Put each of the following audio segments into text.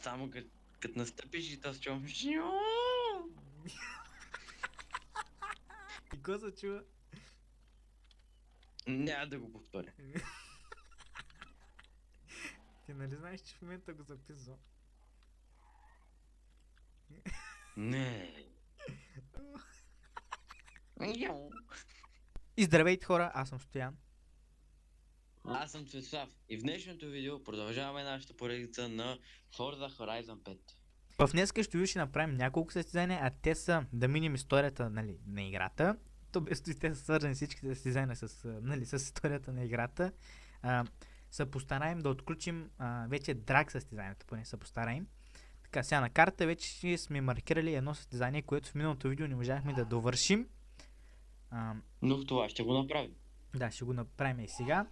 само като настъпиш и то с чувам. И какво се чува? Няма да го повторя. Ти нали знаеш, че в момента го записвам? Не. Мяу. И здравейте хора, аз съм Стоян. Аз съм Цветслав и в днешното видео продължаваме нашата поредица на Forza Horizon 5. В днеска ще ще направим няколко състезания, а те са да минем историята, нали, на играта. То без те са свързани всичките състезания с, нали, с историята на играта. Се постараем да отключим вече драг състезанието, поне се постараем. Така, сега на карта вече сме маркирали едно състезание, което в миналото видео не можахме да довършим. Но това ще го направим. Да, ще го направим и сега,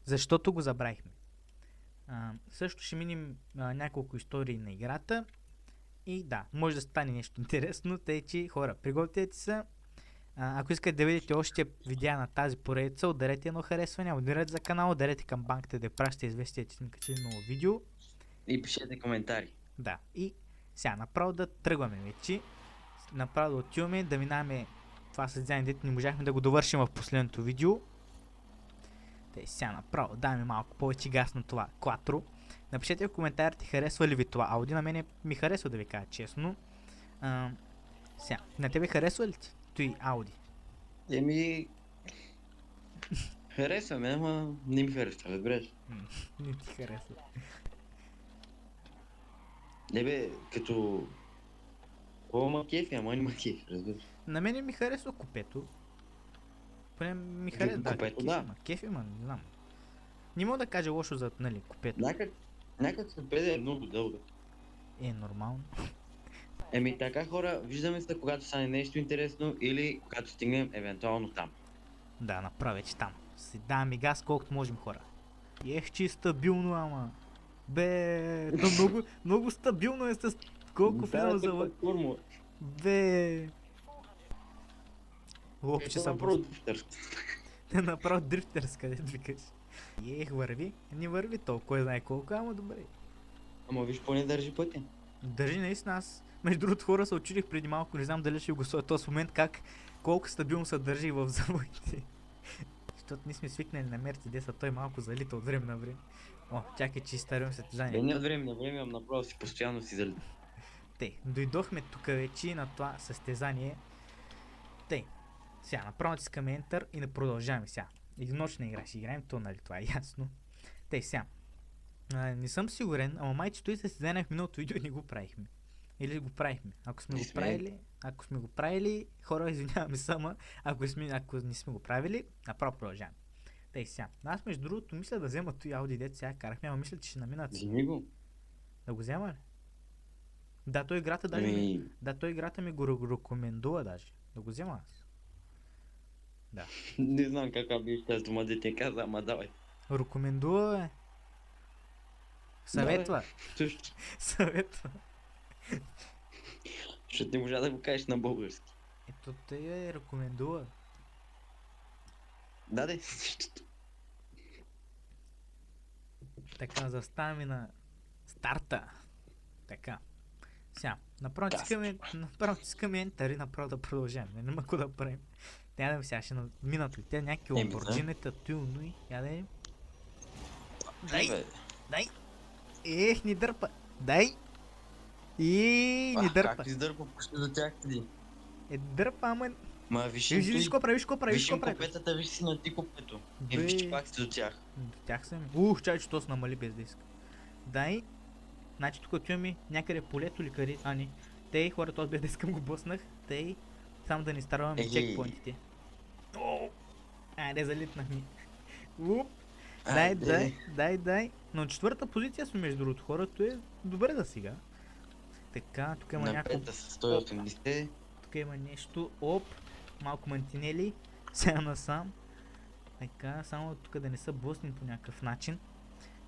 защото го забравихме. Също ще минем няколко истории на играта. И да, може да стане нещо интересно, тъй че хора, пригответе се. Ако искате да видите още видеа на тази поредица, ударете едно харесване, абонирайте за канала, ударете камбанката да пращате известия, че сме качили ново видео. И пишете коментари. Да, и сега направо да тръгваме вече. Направо да отиваме, да минаваме това състезание, дето не можахме да го довършим в последното видео. Тъй сега направо даваме малко повече газ на това Quattro. Напишете в коментарите харесва ли ви това Ауди, на мене ми харесва, да ви кажа честно. Сега, на тебе харесва ли ти той Ауди? Еми... Харесва ме, ама не ми харесва, разбираш. Не ти харесва. Не бе, като... Ма кефи, ама не ма кефи, разбираш. На мене ми харесва купето. Поне ми харесва, Купето, да. Кефи, ма не знам. Не мога да кажа лошо за, нали, купето. Някак се педе е много дълга. Е нормално. Еми така хора, виждаме се когато стане нещо интересно или когато стигнем евентуално там. Да, направя, че там. Си даваме газ колкото можем, хора. Ех, че стабилно, ама. Бе, то много стабилно е с колко влизам за лък. Бе. Лопче са Те направо дрифтърс, където викаш. Ех, върви. Не върви толкова, кой знае колко, ама добре. Ама виж, поне държи пътя. Държи наистина, аз. Между другото хора се очудих преди малко, не знам дали ще го стоя този момент, колко стабилно се държи в завоите. Защото ние сме свикнали на Мерцедеса, той малко залита от време на време. О, чакай, че изтарям състезание. Не от време на време, ама направо си постоянно си залита. Тъй, дойдохме тук вече на това състезание. Тъй, сега направо натискаме Enter и не продължаваме сега. Единочна игра ще играем, то нали това е ясно. Тъй, сега. Не съм сигурен, ама майче той състезание в миналото видео не го правихме. Или го правихме. Ако сме го правили, хора, извиняваме само, ако не сме го правили, направо продължаваме. Тъй сега. Аз между другото мисля да взема той Ауди, дето сега карахме, ама мисля, че ще наминат. Вземи го. Да го взема ли? Да, той играта той играта ми го рекомендува даже. Да го взема аз. Да. Не знам каква би тази дума да ти каза, ама давай. Рекомендува, бе. Съветва. Също. Съветва. Защото не можа да го кажеш на български. Ето те рекомендува. Да, де. Така, заставаме на старта. Така. Сега, направо искаме ентър и направо да продължаваме. Няма какво да правим. Трябва да сега ще минат ли те някакви ламборджинита, тюно и я да е. Дай! Ех, ни дърпа! Дай! И ни дърпа! Как издърпа почти до тях ти? Дърпа, ама... Ма виж какво прави, Виж копетата, виж си на ти копето. И виж, че пак си до тях. До тях съм. Чай, че то се намали без да иска. Дай! Значи тук отиваме някъде полето или къде... не. Тъй, хора, този без да искам го боснах. Тъй, само да ни стараваме чекпоинтите. Айде, залитнахме. Дай. Но четвърта позиция сме между другото, хората е добре за сега. Така, тук има някакво... На пета с 180. Тук има нещо. Малко мантинели. Сега насам. Така, само тук да не са блъсни по някакъв начин.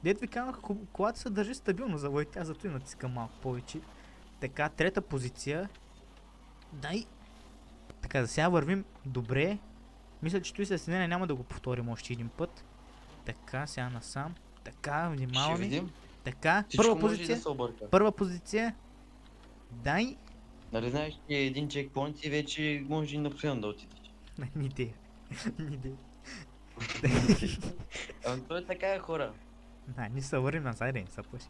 Дед ви казах, колата се държи стабилно за войта, аз зато и натискам малко повече. Така, трета позиция. Дай! Така, за сега вървим добре. Мисля, че той състезание няма да го повторим още един път. Така, сега насам. Така, внимаваме. Така, Всичко първа може и позиция. да се обърка. Първа позиция. Дай. Нали знаеш, че един чекпоинт и вече може и на постоянно да отидеш. Не идея. Не идея. Ама той е така хора. Ние се върнем назад, не са плаши.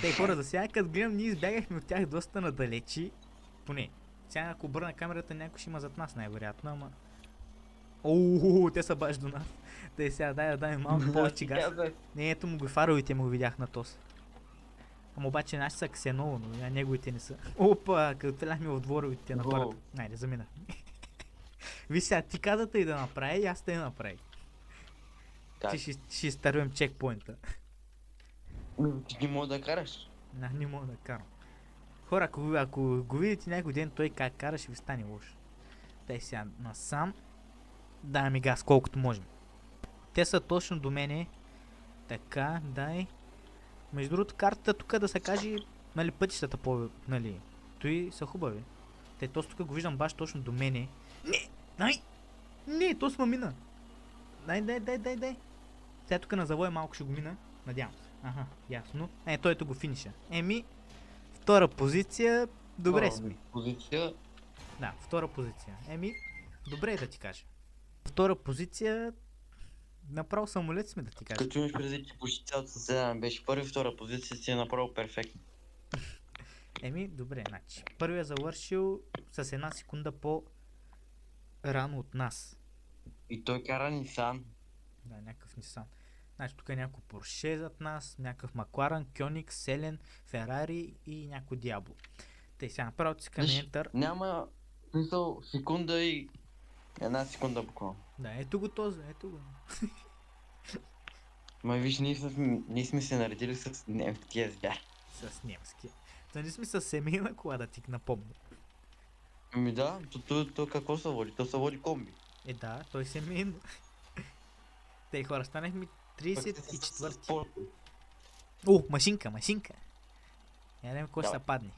Те хора, за сега като гледам, ние избягахме от тях доста надалечи. Поне. Сега ако обърна камерата, някой ще има зад нас най-вероятно, ама... Ооо, те са баш до нас. Те сега дай малко повече газ. Не, ето му го фаровите му видях на тос. Ама обаче нашите са ксеново, но неговите не са. Опа, като теляхме в дворовите на хората. Найде, замина. Виж сега, ти казата и да направи, и аз те направи. Как? Че ще изтървем чекпоинта. Ти не мога да караш. Не мога да карам. Хора, ако го видите някой ден той как кара, ще ви стане лошо. Тай сега насам. Дай ми газ, колкото можем. Те са точно до мене. Така, дай. Между другото, картата тук да се каже, нали, пътищата по, нали, той са хубави. Те точно тук го виждам баш точно до мене. Не, то сма мина. Дай. Сега тук на завоя малко ще го мина. Надявам се. Аха, ясно. Той го финиша. Втора позиция. Добре сме. Позиция. Да, втора позиция. Добре да ти кажа. Втора позиция. Направо самолет сме да ти кажа. Като имаш преди, че почти цялото състезание беше първи, втора позиция си е направо перфектно. Добре, значи. Първият завършил с една секунда по-рано от нас. И той кара Нисан. Да, някакъв Нисан. Значи тук е някой Порше зад нас, някакъв Макларен, Кьоник, Селен, Ферари и някой Диабло. Те сега направо тискаме Enter. Няма смисъл секунда и една секунда буквално. Да, ето го този, ето го. Виж, ние сме се наредили с немския звяр. С немския. Ние сме с семейна кола, да ти напомня. Да, то какво се води? То се води комби. Да, той семейно. Те хора, станахме 34. Машинка. Я не кой ще се падне.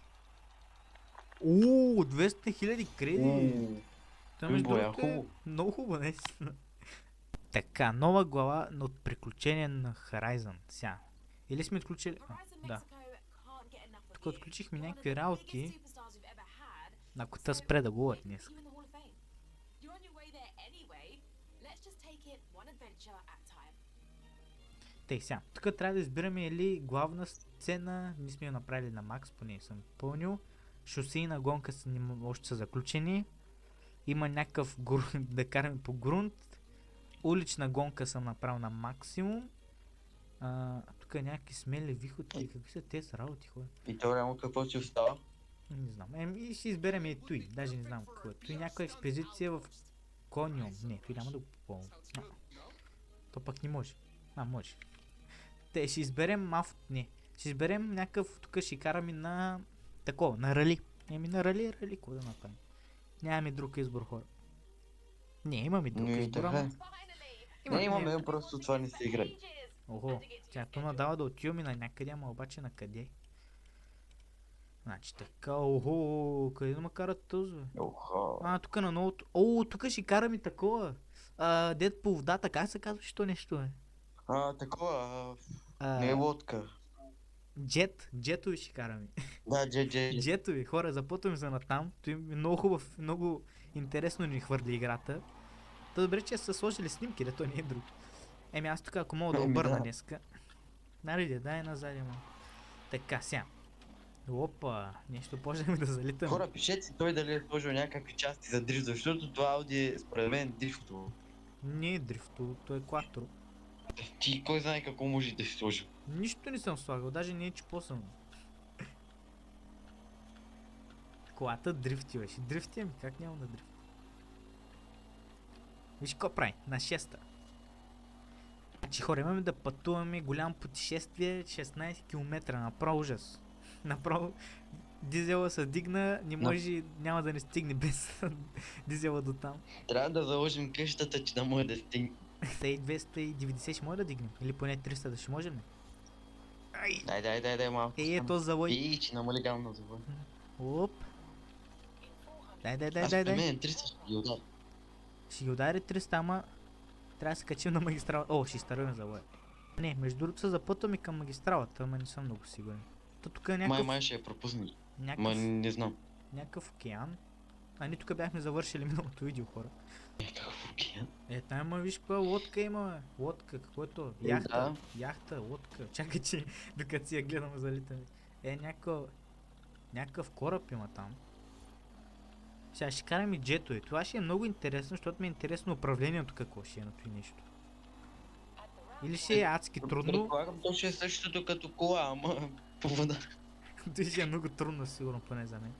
200 000 кредити. Това между другото е много хубаво, наистина. Така, нова глава от приключения на Horizon. Сега. Или сме отключили... Да. Тук отключихме някакви работи. Ако те спре да говори днес. Тей сега. Тук трябва да избираме или главна сцена. Ние сме я направили на макс, поне съм пълнил. Шосейна гонка още са заключени. Има някакъв да караме по грунт. Улична гонка съм направил на максимум. Тук е някакви смели виходки. Какви са тези работи, хора? И то реално какво ще остава? Не знам. И ще изберем и той. Даже не знам какво е. Той някаква експедиция в Кониум. Не, той няма да го попълня. То пък не може. Може. Те ще изберем ще изберем някакъв, тук ще караме на такова, на рали. На рали, какво да направим? Нямаме друг избор, хора. Не, имаме друг избор, ама... Не имаме, просто това не се играе. Охо, тя то надава да отиваме на някъде, ама обаче на къде? Значи така, къде да ме карат този, бе? Тук на новото... Тук ще караме такова. Дед по водата, как се казваше то нещо, бе? Такова, не е лодка. Джетови ще караме. Да, джет. Джетови, хора, запътваме се натам. Той е много хубав, много интересно ни хвърли играта. То добре, че са сложили снимки, да то не е друг. Аз тук ако мога да обърна днеска. Дай назад, Така, сега. Опа, нещо почнахме да залитаме. Хора, пишете си той дали е сложил някакви части за дрифт, защото това Ауди е според мен дрифтово. Не е дрифтово, то е кватро. Ти кой знае какво може да си сложил? Нищо не съм слагал, даже не е чипосан. Колата дрифти, бе. Ще дрифти, как няма да дрифти? Виж какво прави, на 6-та. Значи хора, имаме да пътуваме голямо пътешествие, 16 км, направо ужас. Направо дизела се дигна, няма да не стигне без дизела до там. Трябва да заложим къщата, че да може да стигне. 290 ще може да дигнем, или поне 300 да ще можем ли? Дай малко. То завой. Че намали гам на завой. Оп. Дай. Аз при мен 300 ще ги удари. Ще ги удари 300, ама трябва да се качим на магистрала. Ще изтървим завоя. Не, между другото се запътваме към магистралата, ама не съм много сигурен. То тук е някакъв, Май ще я пропуснали. Ма някакъв, не знам. някакъв океан. А ние тук бяхме завършили миналото видео, хора. Какъв океан? Там има, виж каква лодка има, бе. Лодка, какво е то? Яхта, яхта, лодка. Чакай, че докато си я гледам залитаме. Някакъв кораб има там. Сега ще караме джетове. Това ще е много интересно, защото ми е интересно управлението какво ще е на това нещо. Или ще е адски трудно. Предполагам, то ще е същото като кола, ама по вода. Това ще е много трудно, сигурно, поне за мен.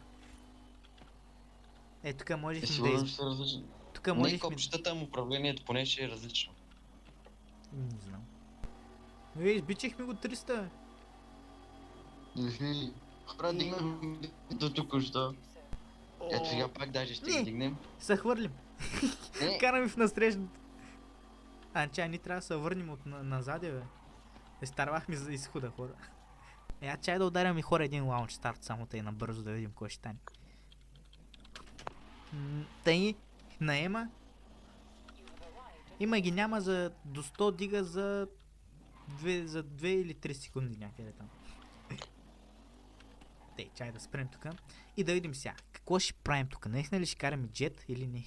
Тук можехме да Сигурно ще е различно. Тук Не можехме... копчетата, ама управлението поне ще е различно. Не знам. Избичихме го 300. Хора, дигнем до току-що. Ето сега пак даже ще ги дигнем. Се хвърлим. Не. Караме в насрещното. Ние трябва да се върнем от назад, бе. Изтарвахме за изхода, хора. Чай да ударяме хора един лаунч старт, само тъй набързо да видим кой ще стане. Тъй, наема. Има ги няма за до 100 дига за 2 или 3 секунди някъде там. Чай да спрем тук и да видим сега. Какво ще правим тук? Наистина ли ще караме джет или не?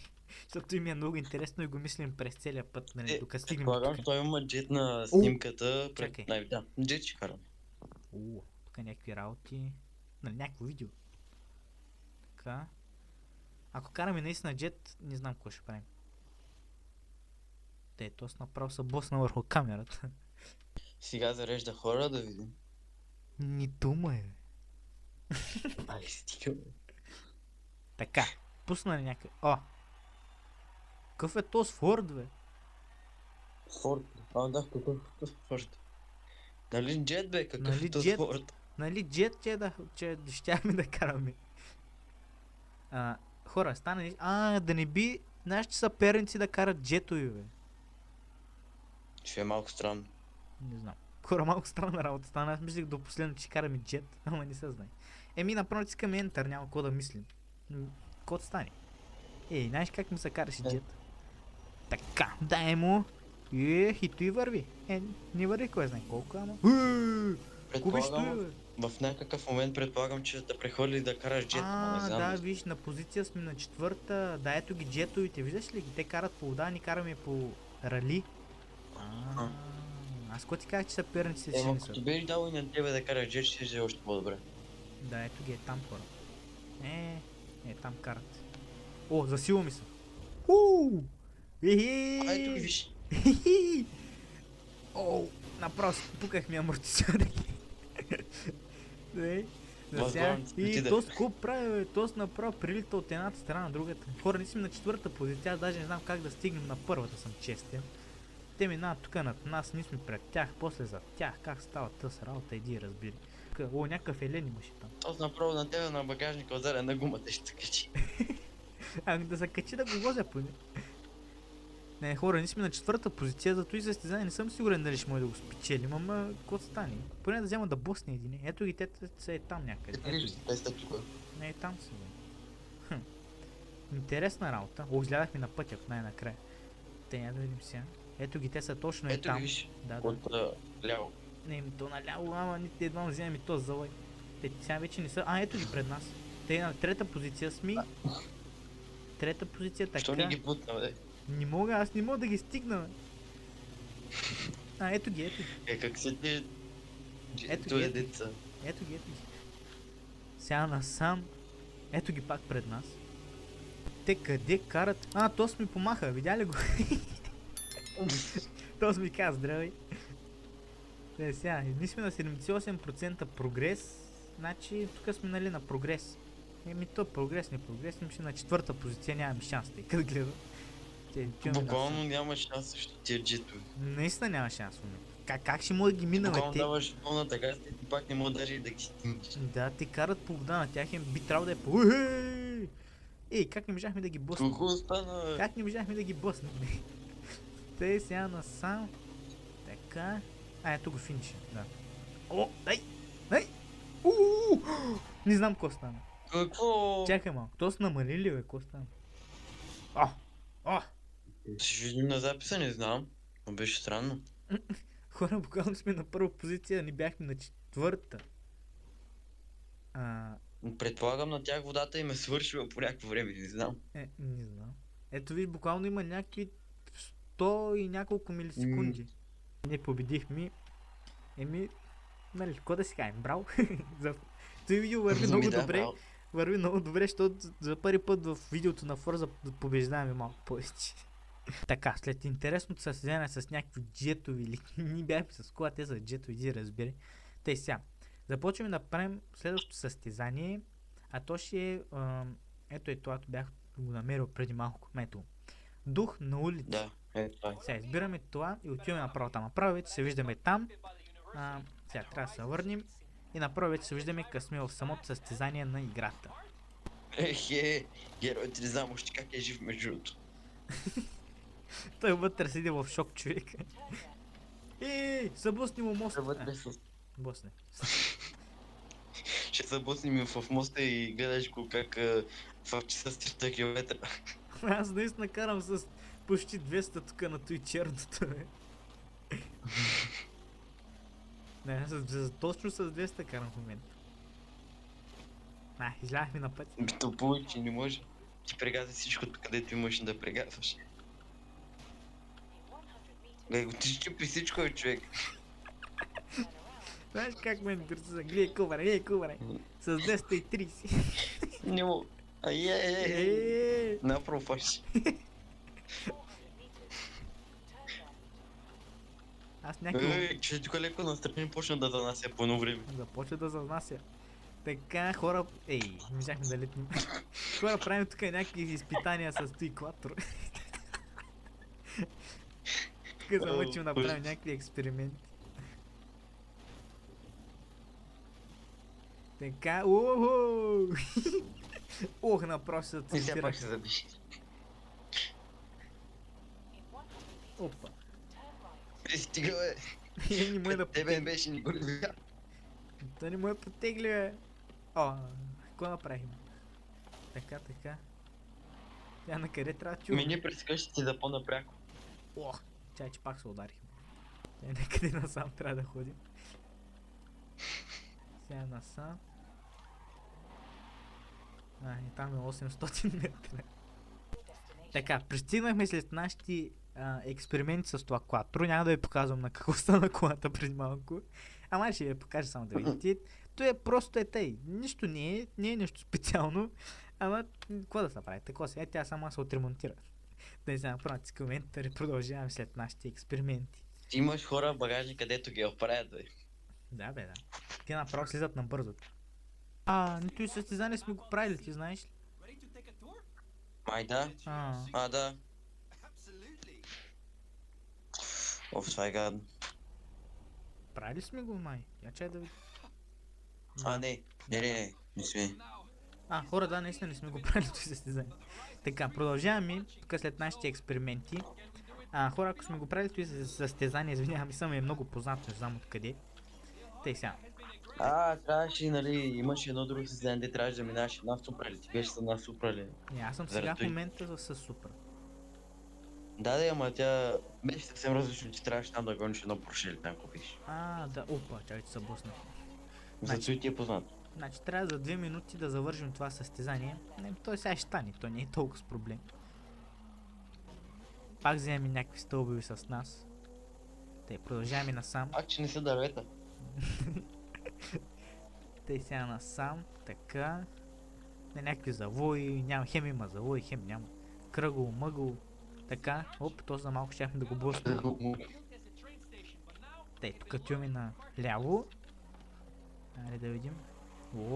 Защото им е много интересно и го мислим през целия път, нали, тук стигнем Предполагам, тук. той има джет на снимката. Чакай. Да, джет ще карам. Тук някакви работи. Нали, някакво видео. Така. Ако караме наистина джет, не знам какво ще правим. Тоест направо са босна върху камерата. Сега зарежда хора да видим. Ни дума е. Ай, стига. Така, пусна ли някакъв... Какъв е този Форд, бе? Форд. Да, какъв Форд? Нали джет, бе? Какъв Нали е този джет? Форд? Нали джет, че щяхме да караме. Хора, стана... да не би нашите съперници да карат джетови, бе. Ще е малко странно. Не знам. Хора, малко странна работа стана. Аз мислих до последно, че караме джет, ама не се знае. Направо натискаме Enter, няма какво да мислим. Какво да стане? Знаеш как ми се караше джет? Така, дай му. И той върви. Не върви кой знае колко, ама. Кубиш той, бе. В някакъв момент предполагам, че да прехвърли да караш джет, ама не знам. Да, виж, на позиция сме на 4-та. Да, ето ги джетовите, виждаш ли ги? Те карат по вода, ни караме по рали. Аз какво ти казах, че съперниците си не са? Като беш дал и на тебе да караш джет, ще е още по-добре. Да, ето ги е там, хора. Там карат. Засилва ми се. Ето ги виж. Направо си пукахме амортизьорите. И то какво прави, бе? То направо прилита от едната страна на другата. Хора, не сме на 4-та позиция, аз даже не знам как да стигнем на първата, съм честен. Те минават тук над нас, ние сме пред тях, после зад тях. Как става тъс работа, иди разбери. Някакъв елен имаше там. Аз направо на тебе на багажника ударя на гумата ще се качи. Да се качи да го возя поне. Не, хора, ние сме на 4-та позиция, зато и състезание не съм сигурен дали ще може да го спечелим, ама какво стане? Поне да взема да босне един. Ето ги, те са там някъде. Те са тук. Не, там са. Интересна работа. Изгледахме на пътя най-накрая. Да видим сега. Ето ги, те са точно ето там. Ето виж, да. ляво. Не, то наляво, ама нито едно вземем и то завой. Те сега вече не са... ето ги пред нас. Те на 3-та позиция сме. 3-та позиция, така. Що не ги путна, бе? Не мога, аз не мога да ги стигна. Ето ги. Как се ти... Ето ги. Сега насам. Ето ги пак пред нас. Те къде карат? Тос ми помаха, видя ли го? Тос ми каза, здравей. Сега, ние сме на 78% прогрес. Значи, тук сме нали на прогрес. То прогрес, не прогрес, имаше на 4-та позиция, нямаме шанс, тъй като гледам. Буквално няма шанс срещу тия джетове. Наистина няма шанс в момента. Как ще мога да ги минаме? Буквално даваш пълната газ и пак не мога даже да ги стигнеш. Да, те карат по вода, на тях би трябвало да е по... как не можахме да ги боснем? Колко остана? Как не можахме да ги боснем? Те сега насам. Така. Ето го финиша, да. Дай! Не знам какво стана. Какво? Чакай малко, то са намалили, бе, какво стана? Ще видим на записа, не знам. Но беше странно. Хора, буквално сме на първа позиция, не бяхме на четвърта. А, Предполагам на тях водата им е свършила по някакво време, не знам. не знам. Ето виж, буквално има някакви 100 и няколко милисекунди. Ние победихме. Нали, какво да си кажем, браво. Той видео върви много добре. Върви много добре, защото за първи път в видеото на Forza побеждаваме малко повече. Така, след интересното състезание с някакви джетови или ние бяхме с кола, те са джетови, иди разбери. Тъй сега, започваме да правим следващото състезание, а то ще е, ето е това, бях го намерил преди малко, ето. Дух на улица. Да, ето това. Сега избираме това и отиваме направо там. Направо вече се виждаме там. Сега трябва да се върнем и направо вече се виждаме къде сме в самото състезание на играта. Героят не знам още как е жив между другото. Той вътре седи в шок, човек. Съблъсни му моста. Блъсне. Ще се блъснем в моста и гледаш го как в часа с 300 км. Аз наистина карам с почти 200 тук на той черното, бе. Не, точно с 200 карам в момента. Изляхме на път. Тъпо, че не може. Ти прегази всичко, където имаш да прегазваш. Ти ще при всичко е, човек. Знаеш как ме интересува? Гледай кубаре. С 230. Не мога. Направо фаш. Аз някакво... Че тук леко настрани почна да занася по едно време. Започва да занася. Така, хора... не можахме да летим. Хора, правим тук някакви изпитания с той кватро. Тук замъчим да правим някакви експерименти. Така, ох, направо се И сега пак ще забиш. Опа. Стига, бе. Не му е да Тебе беше ни го видя. Да не му е потегли, бе. Какво направим? Така. Тя на къде трябва да чува? Ние през къщите да по-напряко. Чай, че пак се ударихме. Някъде насам трябва да ходим. Сега насам. И там е 800 метра. Така, пристигнахме след нашите експерименти с това кватро. Няма да ви показвам на какво стана колата преди малко. Ама ще ви покажа само да видите. То е просто тъй. Нищо не е нещо специално. Ама, какво да се прави? Тако сега тя сама се отремонтира. Да не знам, правя си коментари, продължаваме след нашите експерименти. Ти имаш хора в багажник, където ги оправят, бе. Да, бе, да. Те направо слизат на бързото. Нито и състезание сме го правили, ти знаеш ли? Май да. Да. Това е гадно. Правили сме го, май. Я чай да ви... Не сме. Хора, да, наистина не сме го правили това състезание. Така, продължаваме тук след нашите експерименти. Хора, ако сме го правили това състезание, извинявам се, е много познато, не знам откъде. Тъй сега. Трябваше, нали, имаше едно друго състезание, де трябваше да минаваш една Супра ли? Ти беше с една Супра ли? Аз съм сега в момента с Супра. Да, ама тя беше съвсем различно, че трябваше там да гониш едно Порше или там купиш. Да, чакай, че се блъснах. Зато и ти е познато. Значи трябва за 2 минути да завършим това състезание. Той сега ще стане, то не е толкова с проблем. Пак вземем някакви стълбови с нас. Продължаваме насам. Пак, че не са дървета. Тъй сега насам, така. Някакви завои, няма хем има завои, хем няма. Кръгъл, мъгъл, така. То за малко щяхме да го блъснем. Тук отиваме на ляво. Айде да видим.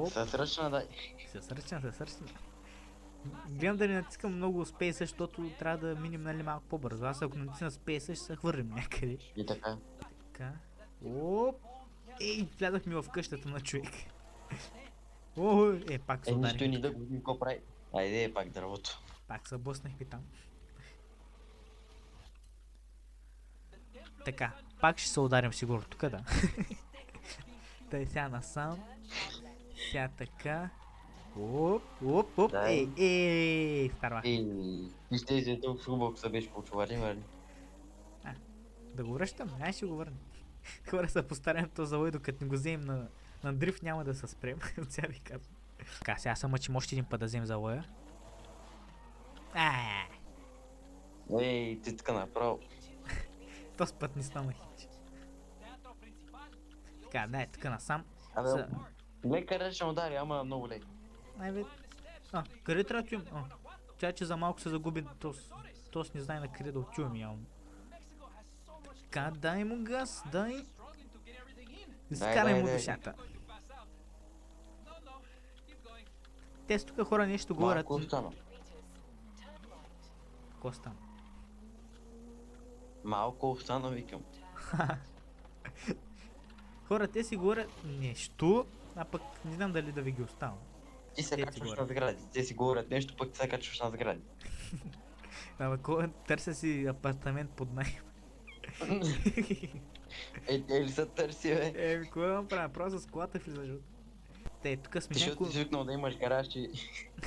Съсръчна, дай. Съсръчна. Гледам да не натискам много Space, защото трябва да минем, нали, малко по-бързо. Аз ако натисна Space, ще се хвърлим някъде. И така. Влязахме в къщата на човек. Пак се ударих. Нищо ни да го видим какво прави. Айде, пак дървото. Пак се блъснахме там. Така, пак ще се ударим сигурно тук, да. Тъй сега насам. Сега така. Вкарвах. Вижте, ето в футбол се беше почували, нали? Да го връщам, ще го върнем. Хора са постарем този завой, докато не го вземем на дрифт, няма да се спрем. От сега ви казвам. Така, сега се мъчим още един път да вземем завоя. Ей, ти така направо. Този път не стана хич. Така, дай тук насам. Абе, За- лека рече удари, ама много лек. Ай бе. Къде трябва да отивам? Чай, че за малко се загуби, тос не знае на къде да отивам явно. Така, дай му газ, дай. Изкарай му дай. душата. Те с тук хора нещо говорят. Малко остана. Какво стана? Малко остана, викам. Хора, те си говорят нещо, а пък не знам дали да ви ги оставам. Ти се Те си качваш говорят. на сгради. Те си говорят нещо, пък ти се качваш на сгради. Търся си апартамент под найем. Или се търси, бе. Еми, какво да направя? Просто с колата влизаш. Те, тук сме Ти защото някакво... си свикнал да имаш гараж и...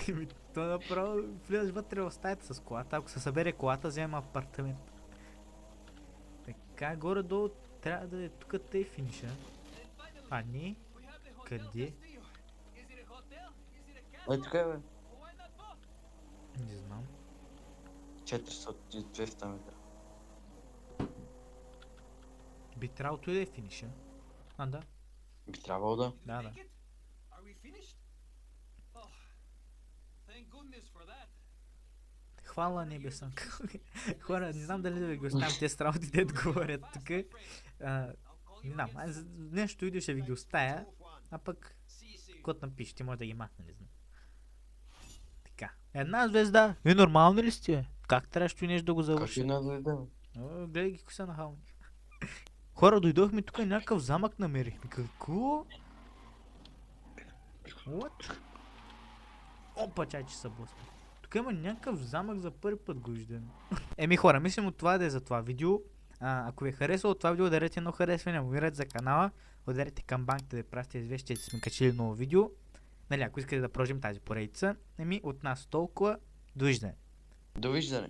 Еми, то направо влизаш вътре в стаята с колата. Ако се събере колата, вземем апартамент. Така, горе-долу трябва да е тук тъй финиша. А не? Къде? Тук е, бе. Не знам. 400-200 метра. Би трябвало той да е финиша. Да. Би трябвало да. Да. Хвала небеса. Хора, не знам дали да ви го оставям тези работи, те да говорят тук. Не знам, аз нещо видео ще ви ги оставя, а пък код напишете, може да ги махне, не знам. Така. Една звезда. Нормално ли сте? Как трябваше нещо да го Как завърши? една звезда, бе? Гледай ги кои са нахални. Хора, дойдохме тук и някакъв замък намерихме. Какво? What? Опа, чай, че са блъсна. Тук има някакъв замък, за първи път го виждам. Еми хора, мислим от това да е за това видео. Ако ви е харесало това видео, ударете едно харесване, абонирайте за канала, ударете камбанката да ви пратите известие, че сме качили ново видео. Нали, ако искате да продължим тази поредица, от нас толкова. Довиждане. Довиждане.